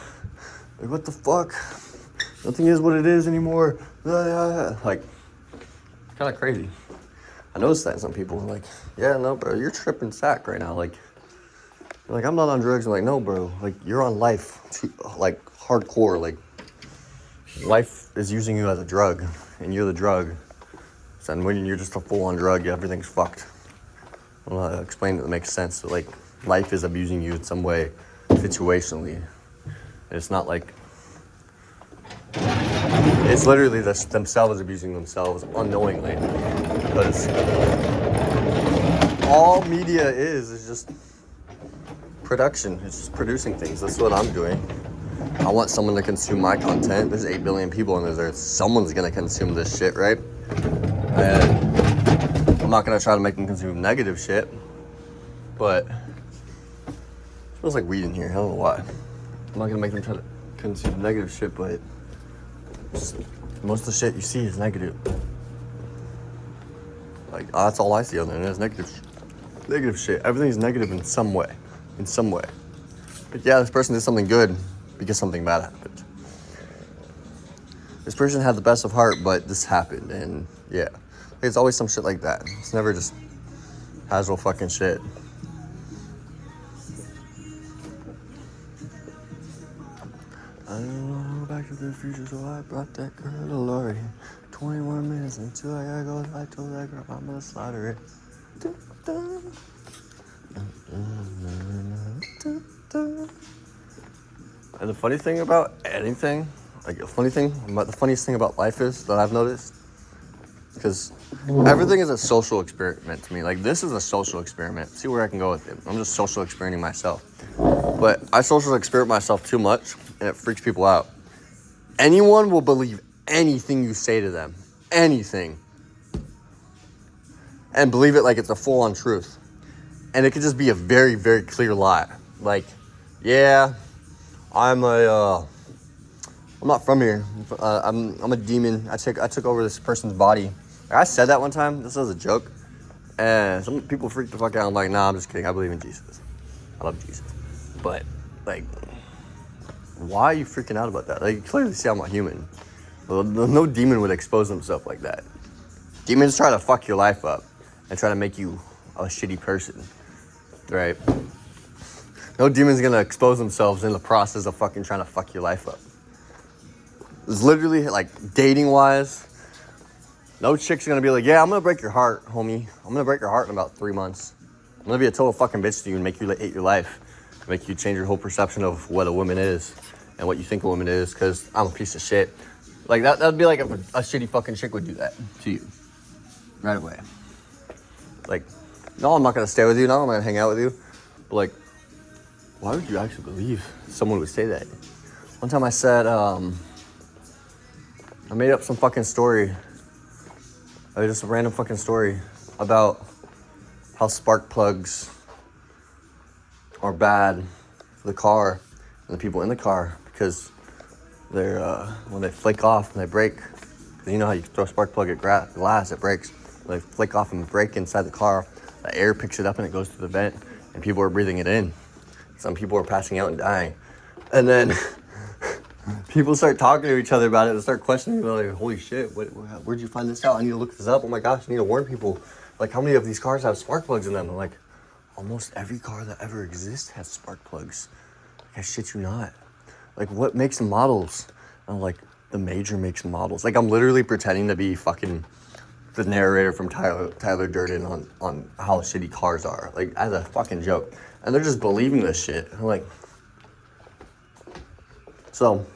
what the fuck? Nothing is what it is anymore. Like, kind of crazy. I noticed that in some people. Like, yeah, no, bro, you're tripping sack right now. Like, I'm not on drugs. I'm like, no, bro. Like, you're on life, like hardcore. Like, life is using you as a drug, and you're the drug. And when you're just a full-on drug, everything's fucked. I'll explain it that makes sense. So, like, life is abusing you in some way, situationally. And it's not like... It's literally themselves abusing themselves unknowingly. Because all media is just production. It's just producing things. That's what I'm doing. I want someone to consume my content. There's 8 billion people on this earth. Someone's going to consume this shit, right? And I'm not going to try to make them consume negative shit, but it smells like weed in here. I don't know why. I'm not going to make them try to consume negative shit, but most of the shit you see is negative. Like, that's all I see on the internet is negative shit. Everything's negative in some way. But yeah, this person did something good because something bad happened. This person had the best of heart, but this happened, and yeah. It's always some shit like that. It's never just casual fucking shit. I don't know back to the future, so I brought that girl to Lori. 21 minutes until I gotta go. I told that girl I'm gonna slaughter it. And the funny thing about anything, like the funniest thing about life is that I've noticed, because everything is a social experiment to me. Like, this is a social experiment. See where I can go with it. I'm just social experimenting myself. But I social experiment myself too much, and it freaks people out. Anyone will believe anything you say to them. Anything. And believe it like it's a full-on truth. And it could just be a very, very clear lie. Like, yeah, I'm not from here. I'm a demon. I took over this person's body. I said that one time. This was a joke. And some people freaked the fuck out. I'm like, nah, I'm just kidding. I believe in Jesus. I love Jesus. But, like, why are you freaking out about that? Like, you clearly see I'm a human. Well, no demon would expose himself like that. Demons try to fuck your life up and try to make you a shitty person, right? No demon's gonna expose themselves in the process of fucking trying to fuck your life up. It's literally, like, dating-wise, no chick's gonna be like, yeah, I'm gonna break your heart, homie. I'm gonna break your heart in about 3 months. I'm gonna be a total fucking bitch to you and make you hate your life. Make you change your whole perception of what a woman is and what you think a woman is, because I'm a piece of shit. Like, that'd be like if a shitty fucking chick would do that to you right away. Like, no, I'm not gonna stay with you. No, I'm gonna hang out with you. But, like, why would you actually believe someone would say that? One time I said, I made up some fucking story. Just a random fucking story about how spark plugs are bad for the car and the people in the car, because they're, when they flake off and they break, you know how you throw a spark plug at glass, it breaks. When they flake off and break inside the car, the air picks it up and it goes through the vent, and people are breathing it in. Some people are passing out and dying. And then people start talking to each other about it and start questioning, like, holy shit, where'd you find this out? I need to look this up. Oh my gosh, I need to warn people. Like, how many of these cars have spark plugs in them? I'm like, almost every car that ever exists has spark plugs. Like, I shit you not. Like, what makes models? I'm like, the major makes models. Like, I'm literally pretending to be fucking the narrator from Tyler Durden on how shitty cars are, like as a fucking joke, and they're just believing this shit. I'm like, so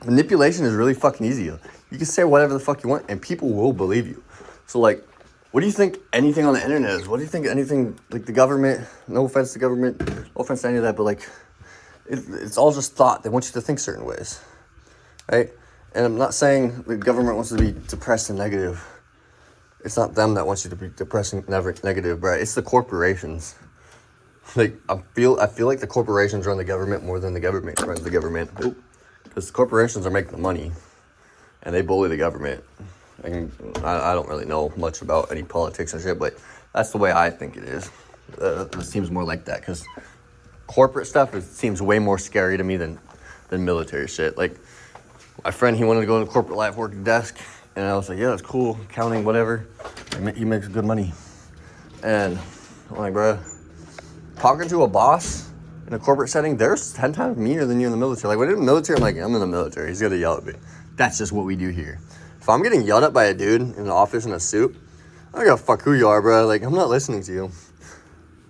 manipulation is really fucking easy. You can say whatever the fuck you want, and people will believe you. So like, what do you think anything on the internet is? What do you think anything, like the government, no offense to government, no offense to any of that, but like, it's all just thought. They want you to think certain ways, right? And I'm not saying the government wants to be depressed and negative. It's not them that wants you to be depressed and negative, right? It's the corporations. Like, I feel like the corporations run the government more than the government runs the government. Because the corporations are making the money, and they bully the government. And I don't really know much about any politics and shit, but that's the way I think it is. It seems more like that, because corporate stuff seems way more scary to me than military shit. Like, my friend, he wanted to go into corporate life, work at a desk, and I was like, yeah, that's cool, accounting, whatever. He makes good money. And I'm like, bro, talking to a boss in a corporate setting, they're 10 times meaner than you in the military. Like, when you're in the military, I'm like, I'm in the military. He's gonna yell at me. That's just what we do here. If I'm getting yelled at by a dude in an office in a suit, I don't give a fuck who you are, bro. Like, I'm not listening to you.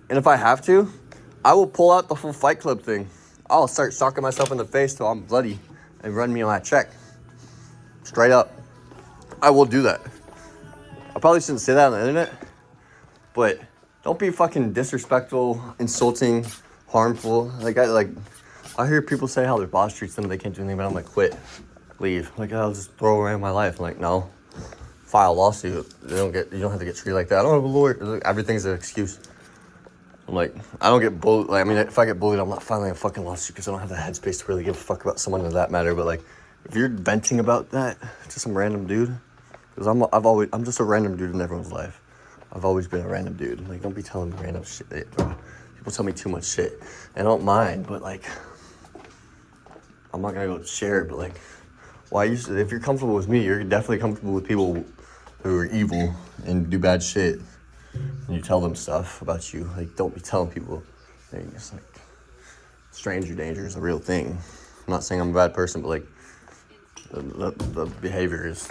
And if I have to, I will pull out the full Fight Club thing. I'll start socking myself in the face till I'm bloody and run me on my check. Straight up. I will do that. I probably shouldn't say that on the internet, but don't be fucking disrespectful, insulting, harmful. I hear people say how their boss treats them, they can't do anything, but I'm like, quit, leave. Like, I'll just throw away my life. I'm like, no, file a lawsuit. You don't have to get treated like that. I don't have a lawyer. Everything's an excuse. I'm like, I don't get bullied. Like, I mean, if I get bullied, I'm not filing a fucking lawsuit because I don't have the headspace to really give a fuck about someone in that matter. But like, if you're venting about that to some random dude, because I'm just a random dude in everyone's life. I've always been a random dude. Like, don't be telling me random shit. People tell me too much shit, and I don't mind. But like, I'm not gonna go share it. But like, if you're comfortable with me, you're definitely comfortable with people who are evil and do bad shit. And you tell them stuff about you. Like, don't be telling people things. Like, stranger danger is a real thing. I'm not saying I'm a bad person, but like, the behavior is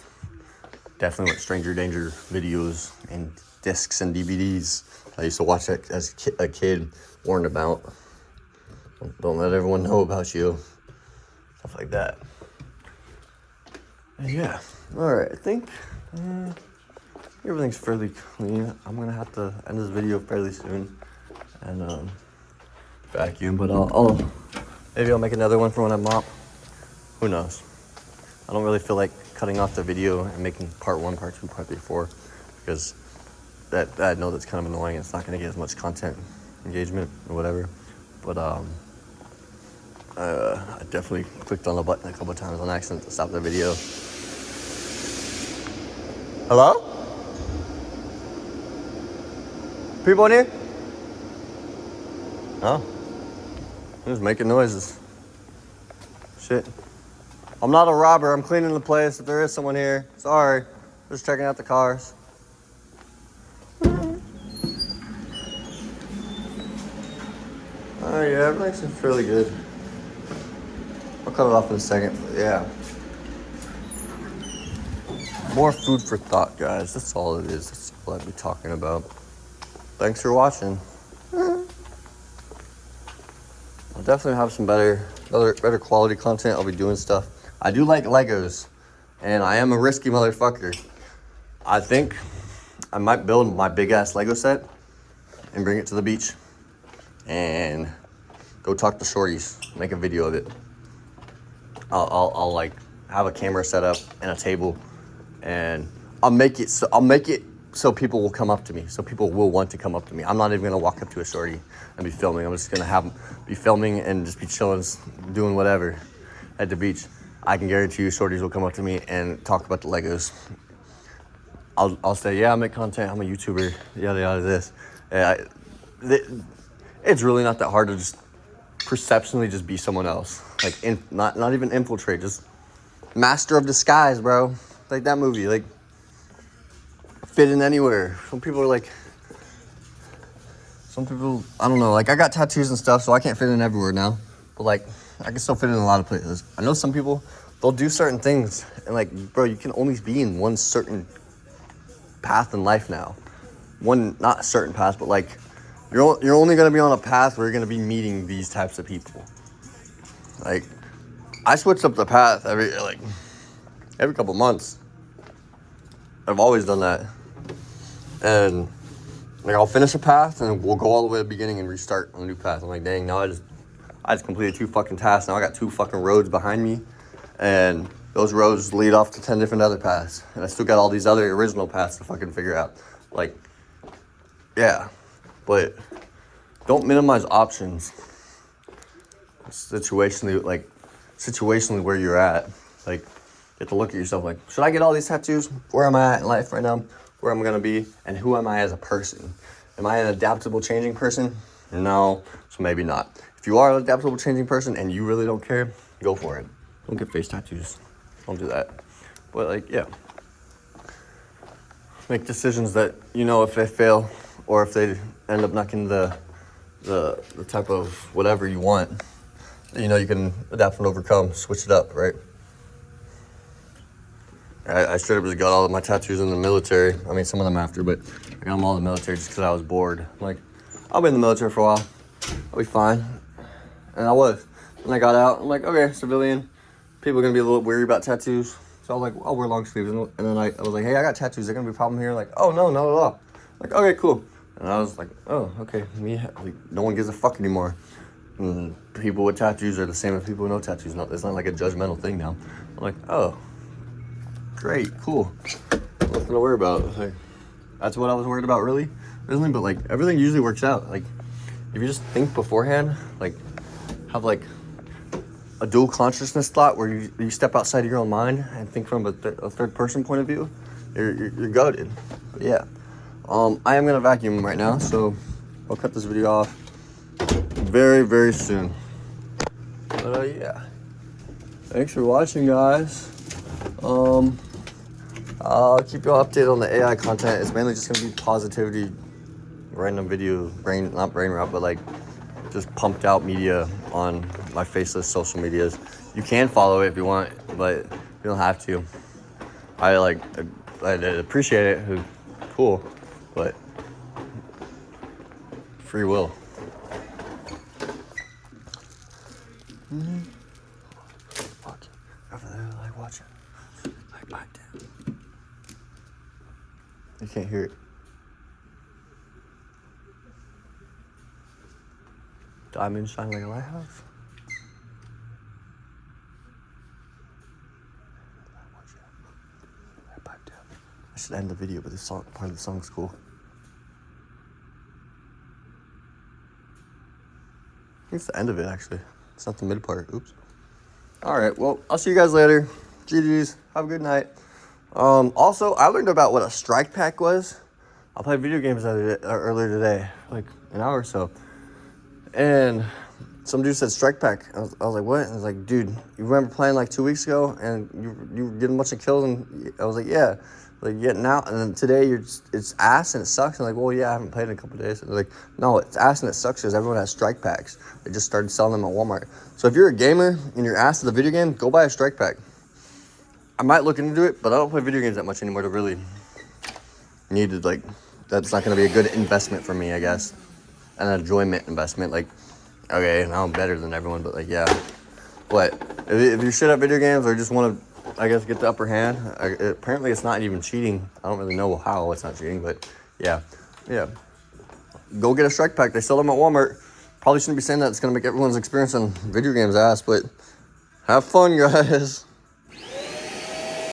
definitely what stranger danger videos and discs and DVDs I used to watch as a kid warned about. Don't let everyone know about you. Stuff like that. And yeah. Alright, I think everything's fairly clean. I'm gonna have to end this video fairly soon and vacuum, but maybe I'll make another one for when I mop. Who knows? I don't really feel like cutting off the video and making part 1, part 2, part 3, 4, because I know that's kind of annoying. It's not gonna get as much content engagement or whatever. But I definitely clicked on the button a couple of times on accident to stop the video. Hello? People in here? Oh. I'm just making noises. Shit. I'm not a robber. I'm cleaning the place. If there is someone here, sorry. Just checking out the cars. Oh yeah, everything seems fairly good. I'll cut it off in a second, but yeah. More food for thought, guys. That's all it is. That's all I'd be talking about. Thanks for watching. I'll definitely have some better quality content. I'll be doing stuff. I do like Legos, and I am a risky motherfucker. I think I might build my big ass Lego set and bring it to the beach and go talk to shorties, make a video of it. I'll like have a camera set up and a table, and I'll make it so people will come up to me, so people will want to come up to me. I'm not even gonna walk up to a shorty and be filming. I'm just gonna be filming and just be chilling, doing whatever at the beach. I can guarantee you shorties will come up to me and talk about the Legos. I'll say, yeah, I make content, I'm a YouTuber, yada yada this. It's really not that hard to just perceptionally just be someone else. Like, not even infiltrate, just master of disguise, bro. Like that movie, like fit in anywhere. Some people, I don't know, like I got tattoos and stuff, so I can't fit in everywhere now. But like, I can still fit in a lot of places. I know some people, they'll do certain things, and like, bro, you can only be in one certain path in life now. One, not a certain path, but like you're only gonna be on a path where you're gonna be meeting these types of people. Like I switched up the path every couple months. I've always done that, and like I'll finish a path and we'll go all the way to the beginning and restart on a new path. I'm like, dang, now I just completed 2 fucking tasks. Now I got 2 fucking roads behind me, and those roads lead off to 10 different other paths, and I still got all these other original paths to fucking figure out. Like, yeah, but don't minimize options. Situationally where you're at, like you have to look at yourself like, should I get all these tattoos? Where am I at in life right now? Where I'm gonna be, and who am I as a person? Am I an adaptable, changing person? No, so maybe not. If you are an adaptable, changing person and you really don't care, go for it. Don't get face tattoos. Don't do that. But like, yeah, make decisions that if they fail or if they end up not getting the type of whatever you want, you can adapt and overcome, switch it up, right? I straight up just got all of my tattoos in the military. I mean, some of them after, but I got them all in the military just because I was bored. I'm like, I'll be in the military for a while. I'll be fine. And I was. And I got out. I'm like, okay, civilian. People are going to be a little weary about tattoos. So I was like, I'll wear long sleeves. And then I was like, hey, I got tattoos. Is there going to be a problem here? Like, oh, no, not at all. Like, okay, cool. And I was like, oh, okay. No one gives a fuck anymore. And people with tattoos are the same as people with no tattoos. It's not like a judgmental thing now. I'm like, oh, great, cool. Nothing to worry about. Like, that's what I was worried about, really, originally. But like, everything usually works out. Like, if you just think beforehand, like, have like a dual consciousness thought where you step outside of your own mind and think from a third person point of view, you're goated. But yeah, I am gonna vacuum right now, so I'll cut this video off very, very soon. But yeah, thanks for watching, guys. I'll keep you all updated on the AI content. It's mainly just gonna be positivity, random video, not brain rot, but like just pumped out media on my faceless social medias. You can follow it if you want, but you don't have to. I appreciate it. Cool, but free will. Fuck. Over there, like, watch it. Like, back down. You can't hear it. Diamonds shine like a lighthouse. Watch it. Right back down. I should end the video, but this part of the song's cool. I think it's the end of it, actually. It's not the mid part. Oops. All right. Well, I'll see you guys later. GG's. Have a good night. Also, I learned about what a strike pack was. I played video games earlier today, like an hour or so. And some dude said strike pack. I was like, what? And I was like, dude, you remember playing like 2 weeks ago and you were getting a bunch of kills? And I was like, yeah. Like, getting out, and then today it's ass and it sucks. And like, well, yeah, I haven't played in a couple of days. And like, no, it's ass and it sucks because everyone has strike packs. They just started selling them at Walmart. So if you're a gamer and you're ass at the video game, go buy a strike pack. I might look into it, but I don't play video games that much anymore to really need to, like, that's not going to be a good investment for me, I guess. An enjoyment investment. Like, okay, now I'm better than everyone, but like, yeah. But if you're shit at video games or just want to, I guess, get the upper hand, apparently it's not even cheating. I don't really know how it's not cheating, but yeah. Go get a strike pack. They sell them at Walmart. Probably shouldn't be saying that. It's going to make everyone's experience on video games ass, but have fun, guys.